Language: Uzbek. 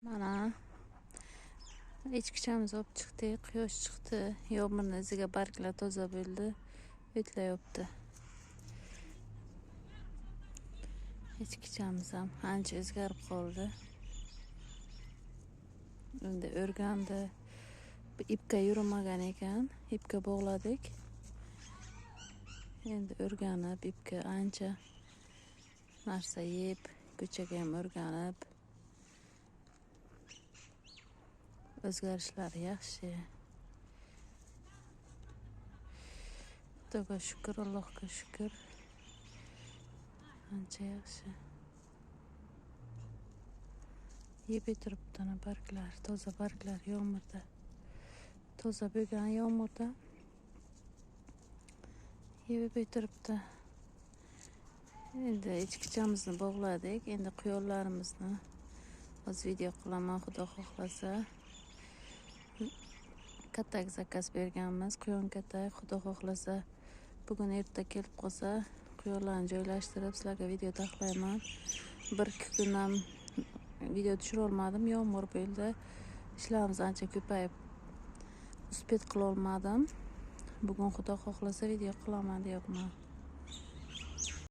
Mana echkichamiz olib chiqdik, quyosh chiqdi, yomg'irning iziga barglar toza bo'ldi, o'tlayapti. Echkichamiz ham ancha o'zgarib qoldi. Endi o'rgandi. Ipga yurmagan ekan, ipga bog'ladik. Endi o'rganib, ipga ancha narsa yeb, ko'chaga ham o'rganib. O'zgarishlari yaxshi. Xudoga shukr, Allohga shukr. Ancha yaxshi. Yeb turibdi barglar, toza barglar yomg'irda. Toza bo'lgan yomg'irda yeb turibdi. Endi echkichamizni bog'ladik. Endi quyonlarimizni hozir video qilaman, xudo xohlasa. Katak zakaz berganmiz, quyon katak. Xudo xohlasa bugun erta kelib qolsa, quyonlarni joylashtirib sizlarga video taxlayman. 1-2 kun ham video tushira olmadim, yomg'ir bo'ldi. Ishlarimiz ancha ko'payib uspet qila olmadim. Bugun xudo xohlasa video qilaman deyapman.